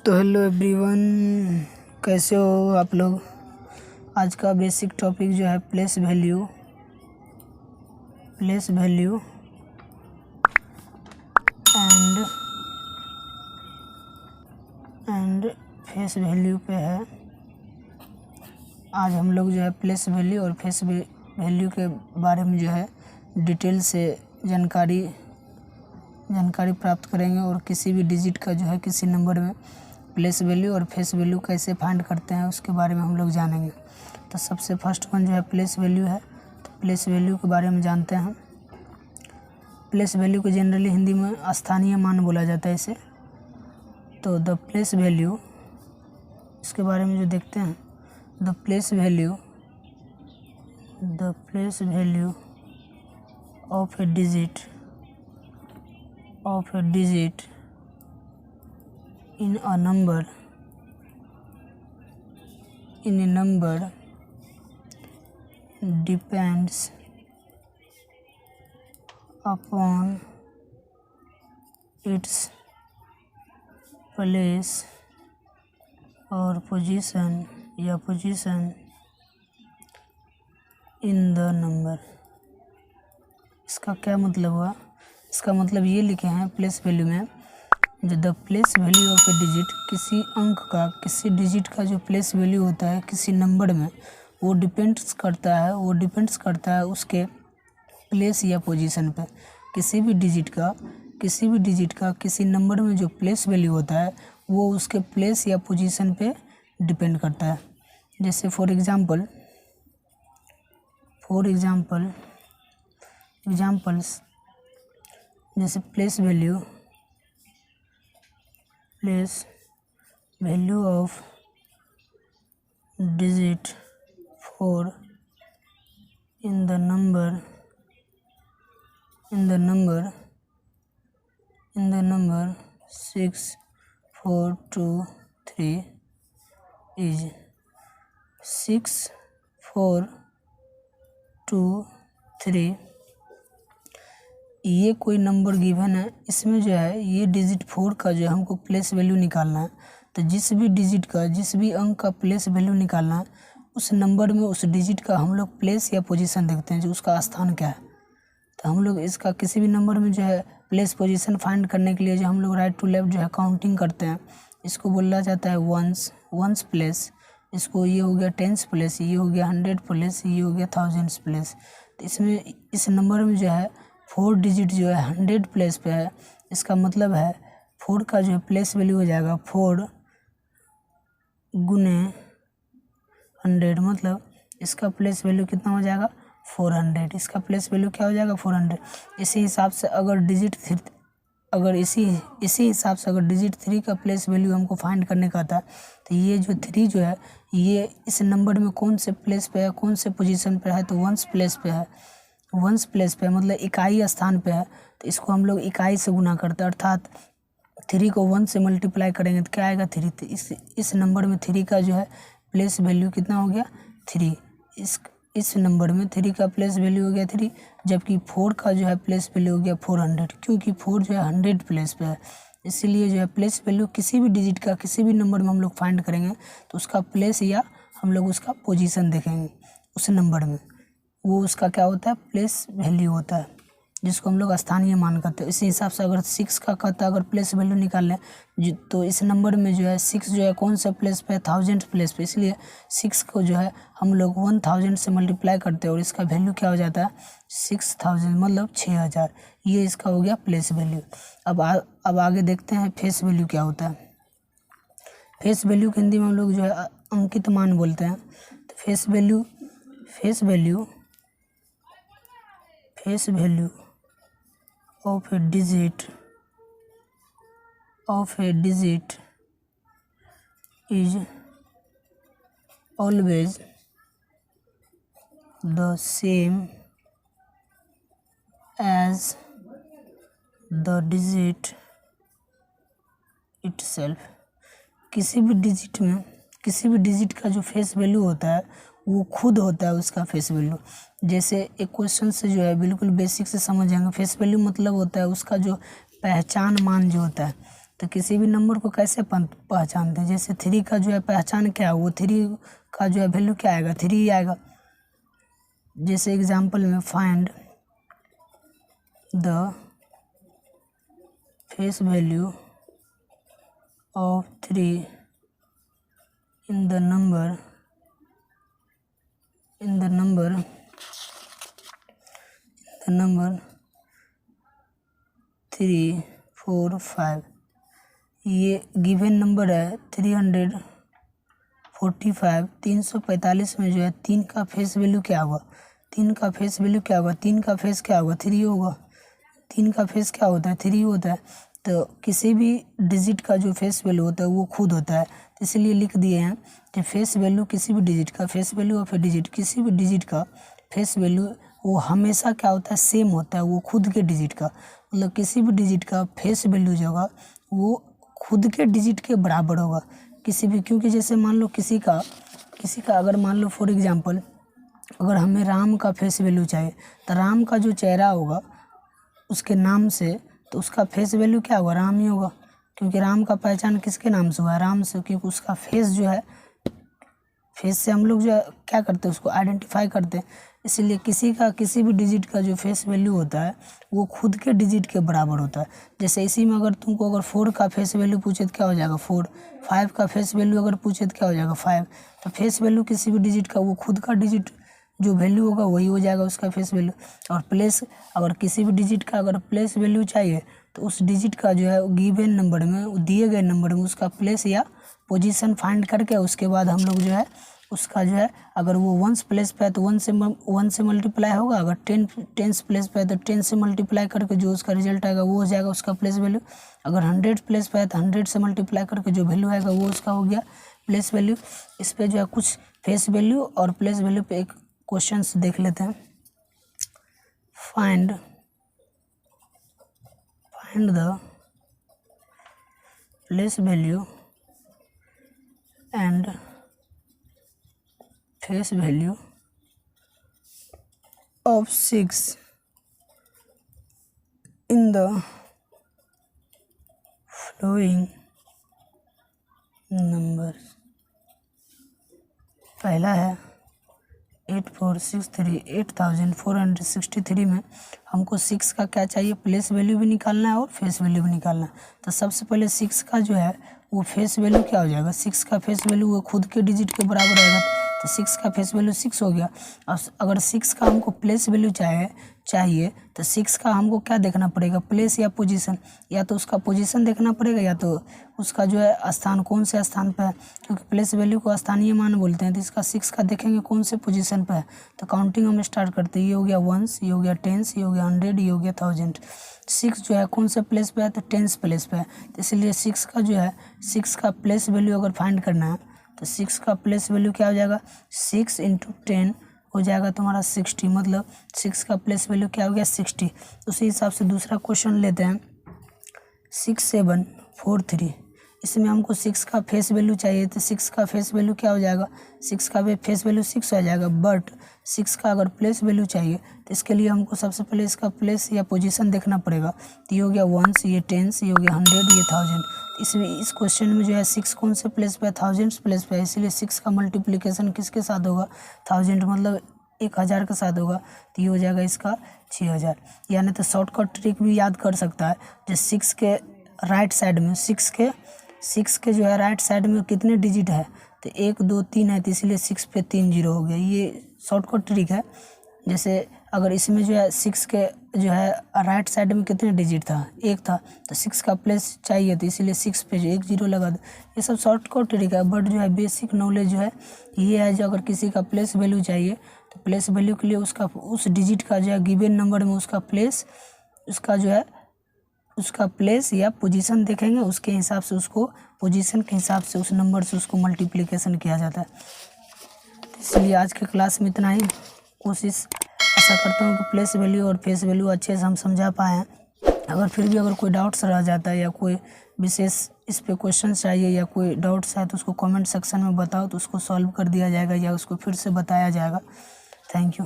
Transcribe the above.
तो hello everyone, कैसे हो आप लोग। आज का बेसिक टॉपिक जो है place value and face value पे है। आज हम लोग जो है प्लेस वैल्यू और फेस वैल्यू के बारे में जो है डिटेल से जानकारी प्राप्त करेंगे और किसी भी डिजिट का जो है किसी नंबर में प्लेस वैल्यू और फेस वैल्यू कैसे फाइंड करते हैं उसके बारे में हम लोग जानेंगे। तो सबसे फर्स्ट वन जो है प्लेस वैल्यू है। तो प्लेस वैल्यू के बारे में जानते हैं। प्लेस वैल्यू को जनरली हिंदी में स्थानीय मान बोला जाता है इसे। तो द प्लेस वैल्यू, इसके बारे में जो देखते हैं, the place value of A digit in a number depends upon its place or position in the number। इसका क्या मतलब हुआ? इसका मतलब ये लिखे हैं प्लेस वैल्यू में, जो the place value of A digit, किसी अंक का, किसी डिजिट का जो प्लेस वैल्यू होता है किसी नंबर में, वो डिपेंड्स करता है उसके प्लेस या पोजीशन पे। किसी भी डिजिट का किसी नंबर में जो प्लेस वैल्यू होता है वो उसके प्लेस या पोजीशन पे डिपेंड करता है। जैसे फॉर एग्जाम्पल्स जैसे place value of digit 4 in the number 6423 is 6423। ये कोई नंबर गिवन है, इसमें जो है ये डिजिट 4 का जो है हमको प्लेस वैल्यू निकालना है। तो जिस भी अंक का प्लेस वैल्यू निकालना है, उस नंबर में उस डिजिट का हम लोग प्लेस या पोजीशन देखते हैं, जो उसका स्थान क्या है। तो हम लोग इसका किसी भी नंबर में जो है प्लेस पोजीशन फाइंड करने के लिए जो हम लोग राइट टू लेफ्ट जो है काउंटिंग करते हैं, इसको बोला जाता है वंस प्लेस। इसको ये हो गया टेंस प्लेस, ये हो गया 100 प्लेस, ये हो गया थाउजेंड्स प्लेस। तो इसमें इस नंबर में जो है 4 डिजिट जो है 100 प्लेस पे है। इसका मतलब है 4 का जो है प्लेस वैल्यू हो जाएगा 4 गुने 100, मतलब इसका प्लेस वैल्यू कितना हो जाएगा 400। इसका प्लेस वैल्यू क्या हो जाएगा 400। इसी हिसाब से अगर डिजिट 3 का प्लेस वैल्यू हमको फाइंड करने का था, तो ये जो 3 जो है ये इस नंबर में कौन से प्लेस पे है, कौन से पोजीशन पे है, तो वंस प्लेस पे है। मतलब इकाई स्थान पे है। तो इसको हम लोग इकाई से गुना करते हैं, अर्थात 3 को 1 से मल्टीप्लाई करेंगे तो क्या आएगा 3। तो इस नंबर में 3 का जो है प्लेस वैल्यू कितना हो गया 3। इस नंबर में 3 का प्लेस वैल्यू हो गया 3, जबकि 4 का जो है प्लेस वैल्यू हो गया 400, क्योंकि 4 जो है 100 प्लेस पे है। इसीलिए जो है प्लेस वैल्यू किसी भी डिजिट का किसी भी नंबर में हम लोग फाइंड करेंगे तो उसका प्लेस या हम लोग उसका पोजीशन देखेंगे उस नंबर में, वो उसका क्या होता है प्लेस वैल्यू होता है, जिसको हम लोग स्थानीय मान करते हैं। इसी हिसाब से अगर 6 का कहता है अगर प्लेस वैल्यू निकाल लें तो इस नंबर में जो है 6 जो है कौन सा प्लेस पे है 1000 प्लेस पे, इसलिए 6 को जो है हम लोग 1000 से मल्टीप्लाई करते हैं और इसका वैल्यू क्या हो जाता है 6000, मतलब 6000। ये इसका हो गया प्लेस वैल्यू। अब आगे देखते हैं फेस वैल्यू क्या होता है। फेस वैल्यू के हिंदी में हम लोग जो है अंकित मान बोलते हैं। तो face value of a digit is always the same as the digit itself। किसी भी डिजिट का जो फेस वैल्यू होता है वो खुद होता है उसका फेस वैल्यू। जैसे एक क्वेश्चन से जो है बिल्कुल बेसिक से समझ जाएंगे। फेस वैल्यू मतलब होता है उसका जो पहचान मान जो होता है, तो किसी भी नंबर को कैसे पहचानते हैं, जैसे 3 का जो है पहचान क्या है, वो 3 का जो है वैल्यू क्या आएगा, 3 ही आएगा। जैसे एग्जाम्पल में find the face value of 3 in the number 3, 4, 5। ये गिवन नंबर है 345। 345 में जो है 3 का फेस वैल्यू क्या होगा, 3 का फेस वैल्यू क्या होगा, 3 का फेस क्या होगा, 3 होगा। 3 का फेस क्या होता है, 3 होता है। तो किसी भी डिजिट का जो फेस वैल्यू होता है वो खुद होता है, तो इसलिए लिख दिए हैं कि फेस वैल्यू किसी भी डिजिट का face value of A digit, किसी भी डिजिट का फेस वैल्यू वो हमेशा क्या होता है, सेम होता है, वो खुद के डिजिट का, मतलब किसी भी डिजिट का फेस वैल्यू जो होगा वो खुद के डिजिट के बराबर होगा किसी भी। क्योंकि जैसे मान लो किसी का अगर मान लो फॉर एग्जांपल अगर हमें राम का फेस वैल्यू चाहिए, तो राम का जो चेहरा होगा उसके नाम से, तो उसका फेस वैल्यू क्या होगा, राम ही होगा। क्योंकि राम का पहचान किसके नाम से हुआ है, राम से, क्योंकि उसका फेस जो है, फेस से हम लोग जो है क्या करते हैं, उसको आइडेंटिफाई करते हैं। इसीलिए किसी भी डिजिट का जो फेस वैल्यू होता है वो खुद के डिजिट के बराबर होता है। जैसे इसी में अगर तुमको अगर 4 का फेस वैल्यू पूछे तो क्या हो जाएगा 4, 5 का फेस वैल्यू अगर पूछे तो क्या हो जाएगा 5। तो फेस वैल्यू किसी भी डिजिट का वो खुद का डिजिट जो वैल्यू होगा वही हो जाएगा उसका फेस वैल्यू। और प्लेस, अगर किसी भी डिजिट का अगर प्लेस वैल्यू चाहिए तो उस डिजिट का जो है गिवन नंबर में, दिए गए नंबर में उसका प्लेस या पोजीशन फाइंड करके उसके बाद हम लोग जो है उसका जो है अगर वो 1s प्लेस पे है तो 1 से मल्टीप्लाई होगा, अगर 10s प्लेस पे है तो 10 से मल्टीप्लाई करके जो उसका रिजल्ट आएगा वो हो जाएगा उसका प्लेस वैल्यू। अगर 100 प्लेस पे है तो 100 से मल्टीप्लाई करके जो वैल्यू आएगा वो उसका हो गया प्लेस वैल्यू। इस पे जो है कुछ फेस वैल्यू और प्लेस वैल्यू पे एक क्वेश्चंस देख लेते हैं। Find the place value and face value of 6 in the following numbers। पहला है 8463 में हमको 6 का क्या चाहिए, प्लेस वैल्यू भी निकालना है और फेस वैल्यू भी निकालना है। तो सबसे पहले 6 का जो है वो फेस वैल्यू क्या हो जाएगा, 6 का फेस वैल्यू वो खुद के डिजिट के बराबर रहेगा, तो 6 का फेस वैल्यू 6 हो गया। और अगर 6 का हमको प्लेस वैल्यू चाहिए तो 6 का हमको क्या देखना पड़ेगा, प्लेस या पोजीशन, या तो उसका पोजीशन देखना पड़ेगा या तो उसका जो है स्थान, कौन से स्थान पर है, क्योंकि प्लेस वैल्यू को स्थानीय मान बोलते हैं। तो इसका 6 का देखेंगे कौन से पोजीशन पर है, तो काउंटिंग हम स्टार्ट करते हैं। ये हो गया 1s, ये हो गया 10s, ये हो गया 100, ये हो गया 1000। 6 जो है कौन से प्लेस पे है, तो 10s प्लेस पे है। तो इसलिए 6 का जो है 6 का प्लेस वैल्यू अगर फाइंड करना है तो 6 का प्लेस वैल्यू क्या हो जाएगा, 6 × 10 हो जाएगा तुम्हारा 60, मतलब 6 का प्लेस वैल्यू क्या हो गया 60। उसी हिसाब से दूसरा क्वेश्चन लेते हैं 6743। इसमें हमको 6 का फेस वैल्यू चाहिए, तो 6 का फेस वैल्यू क्या हो जाएगा, 6 का फेस वैल्यू 6 हो जाएगा। बट 6 का अगर प्लेस वैल्यू चाहिए तो इसके लिए हमको सबसे पहले इसका प्लेस या पोजीशन देखना पड़ेगा। तो ये हो गया 1s, ये 10s, ये हो गया 100, ये 1000। इसमें इस क्वेश्चन में जो है 6 कौन से प्लेस पे है, 1000 प्लेस पे है, इसलिए 6 का मल्टीप्लिकेशन किसके साथ होगा, 1000 मतलब 1000 के साथ होगा। तो ये हो जाएगा इसका 6000। यानी तो शॉर्टकट ट्रिक भी याद कर सकता है, जो 6 के राइट साइड में 6 के जो है राइट साइड में कितने डिजिट है, तो 1 2 3 है, तो इसलिए 6 पे 3 0 हो गया। ये शॉर्टकट ट्रिक है। जैसे अगर इसमें जो है 6 के जो है राइट साइड में कितने डिजिट था, 1 था, तो 6 का प्लेस चाहिए तो इसीलिए 6 पे जो 1 0 लगा दो। ये सब शॉर्टकट ट्रिक है, बट जो है बेसिक नॉलेज जो है ये है, जो अगर किसी का प्लेस वैल्यू चाहिए तो प्लेस वैल्यू के लिए उसका उस डिजिट का जो है गिवन नंबर में उसका प्लेस, उसका जो है उसका प्लेस या पोजीशन देखेंगे, उसके हिसाब से उसको पोजीशन के हिसाब से उस नंबर से उसको मल्टीप्लिकेशन किया जाता है। इसलिए आज के क्लास में इतना ही। कोशिश ऐसा करता हूँ कि प्लेस वैल्यू और फेस वैल्यू अच्छे से हम समझा पाए हैं। अगर फिर भी अगर कोई डाउट्स रह जाता है या कोई विशेष इस पे क्वेश्चन चाहिए या कोई डाउट्स है तो उसको कमेंट सेक्शन में बताओ, तो उसको सॉल्व कर दिया जाएगा या उसको फिर से बताया जाएगा। Thank you.